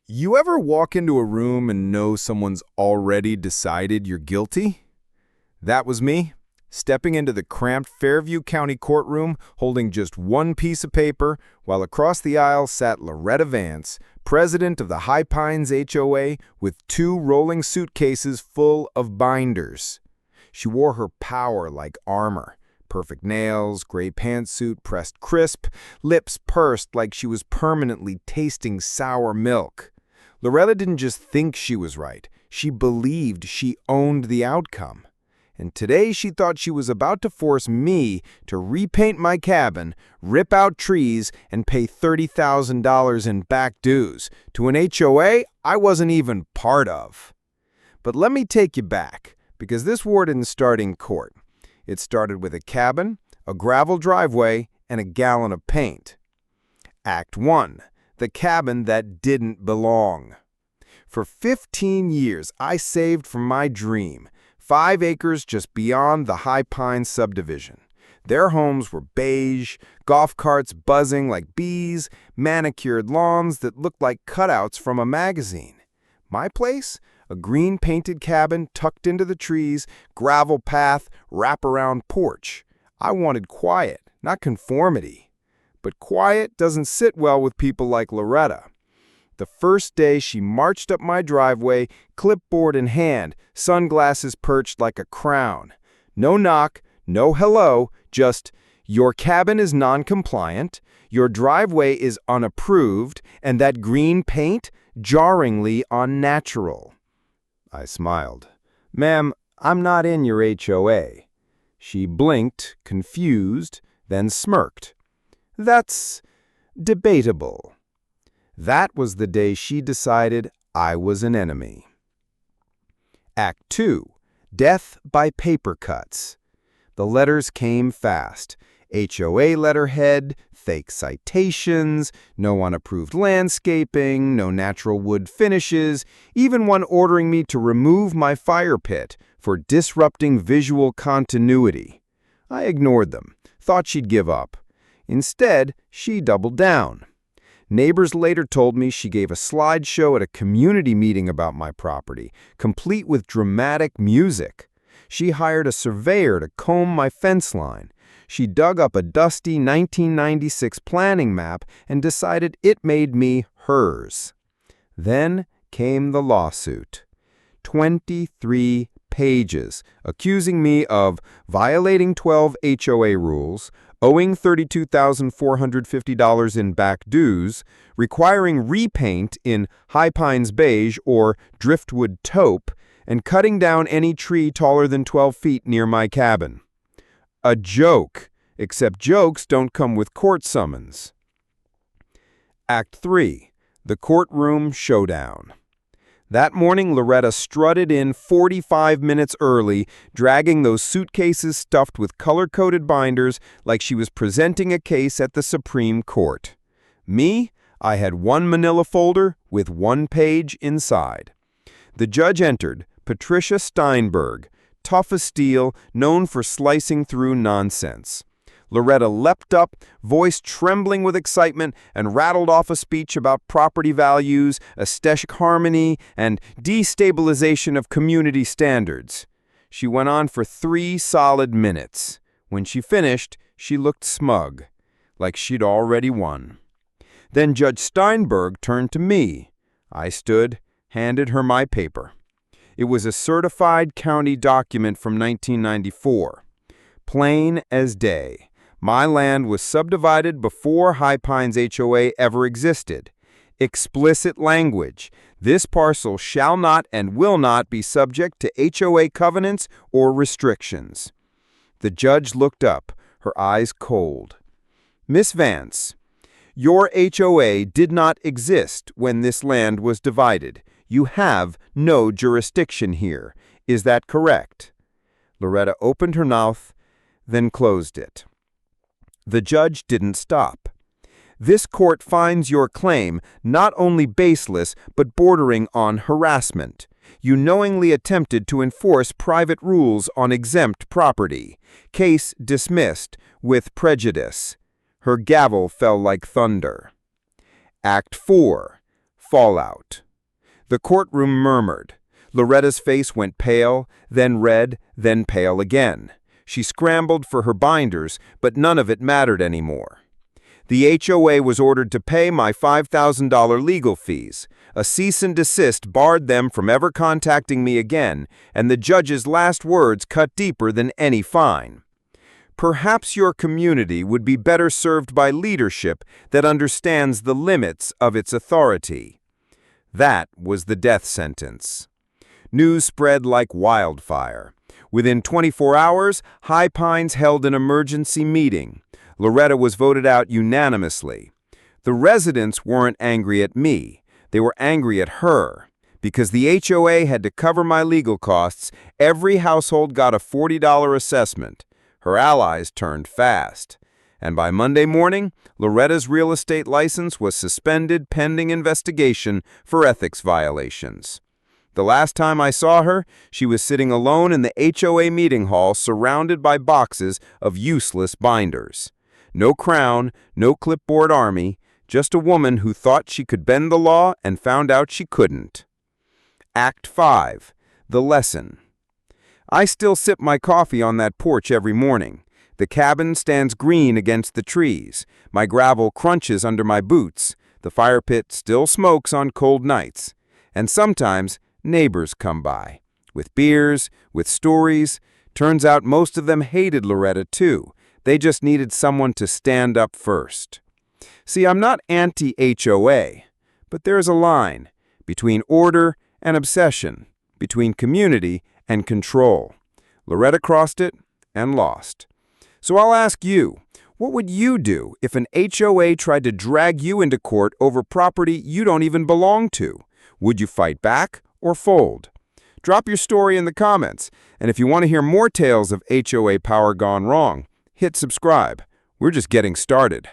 You ever walk into a room and know someone's already decided you're guilty? That was me, stepping into the cramped Fairview County courtroom holding just one piece of paper, while across the aisle sat Loretta Vance, president of the High Pines HOA, with two rolling suitcases full of binders. She wore her power like armor. Perfect nails, gray pantsuit pressed crisp, lips pursed like she was permanently tasting sour milk. Loretta didn't just think she was right, she believed she owned the outcome. And today she thought she was about to force me to repaint my cabin, rip out trees, and pay $30,000 in back dues to an HOA I wasn't even part of. But let me take you back, because this war didn't start in court. It started with a cabin, a gravel driveway, and a gallon of paint. Act 1. The cabin that didn't belong. For 15 years, I saved for my dream, 5 acres just beyond the High Pines subdivision. Their homes were beige, golf carts buzzing like bees, manicured lawns that looked like cutouts from a magazine. My place? A green-painted cabin tucked into the trees, gravel path, wraparound porch. I wanted quiet, not conformity. But quiet doesn't sit well with people like Loretta. The first day she marched up my driveway, clipboard in hand, sunglasses perched like a crown. No knock, no hello, just, "Your cabin is non-compliant, your driveway is unapproved, and that green paint jarringly unnatural." I smiled. "Ma'am, I'm not in your HOA." She blinked, confused, then smirked. "That's debatable." That was the day she decided I was an enemy. Act 2. Death by paper cuts. The letters came fast. HOA letterhead, fake citations, no unapproved landscaping, no natural wood finishes, even one ordering me to remove my fire pit for disrupting visual continuity. I ignored them, thought she'd give up. Instead, she doubled down. Neighbors later told me she gave a slideshow at a community meeting about my property, complete with dramatic music. She hired a surveyor to comb my fence line. She dug up a dusty 1996 planning map and decided it made me hers. Then came the lawsuit. 23 pages, accusing me of violating 12 HOA rules, owing $32,450 in back dues, requiring repaint in High Pines beige or driftwood taupe, and cutting down any tree taller than 12 feet near my cabin. A joke, except jokes don't come with court summons. Act 3. The Courtroom Showdown. That morning, Loretta strutted in 45 minutes early, dragging those suitcases stuffed with color-coded binders like she was presenting a case at the Supreme Court. Me, I had one manila folder with one page inside. The judge entered, Patricia Steinberg, tough as steel, known for slicing through nonsense. Loretta leapt up, voice trembling with excitement, and rattled off a speech about property values, aesthetic harmony, and destabilization of community standards. She went on for 3 solid minutes. When she finished, she looked smug, like she'd already won. Then Judge Steinberg turned to me. I stood, handed her my paper. It was a certified county document from 1994. Plain as day. My land was subdivided before High Pines HOA ever existed. Explicit language. This parcel shall not and will not be subject to HOA covenants or restrictions. The judge looked up, her eyes cold. "Miss Vance, your HOA did not exist when this land was divided. You have no jurisdiction here. Is that correct?" Loretta opened her mouth, then closed it. The judge didn't stop. "This court finds your claim not only baseless but bordering on harassment. You knowingly attempted to enforce private rules on exempt property. Case dismissed with prejudice." Her gavel fell like thunder. Act 4. Fallout. The courtroom murmured. Loretta's face went pale, then red, then pale again. She scrambled for her binders, but none of it mattered anymore. The HOA was ordered to pay my $5,000 legal fees. A cease and desist barred them from ever contacting me again, and the judge's last words cut deeper than any fine. Perhaps your community would be better served by leadership that understands the limits of its authority. That was the death sentence. News spread like wildfire. Within 24 hours, High Pines held an emergency meeting. Loretta was voted out unanimously. The residents weren't angry at me. They were angry at her. Because the HOA had to cover my legal costs, every household got a $40 assessment. Her allies turned fast. And by Monday morning, Loretta's real estate license was suspended pending investigation for ethics violations. The last time I saw her, she was sitting alone in the HOA meeting hall surrounded by boxes of useless binders. No crown, no clipboard army, just a woman who thought she could bend the law and found out she couldn't. Act 5. The Lesson. I still sip my coffee on that porch every morning. The cabin stands green against the trees. My gravel crunches under my boots. The fire pit still smokes on cold nights. And sometimes neighbors come by. With beers, with stories. Turns out most of them hated Loretta too. They just needed someone to stand up first. See, I'm not anti-HOA, but there's a line between order and obsession, between community and control. Loretta crossed it and lost. So I'll ask you, what would you do if an HOA tried to drag you into court over property you don't even belong to? Would you fight back or fold? Drop your story in the comments, and if you want to hear more tales of HOA power gone wrong, hit subscribe. We're just getting started.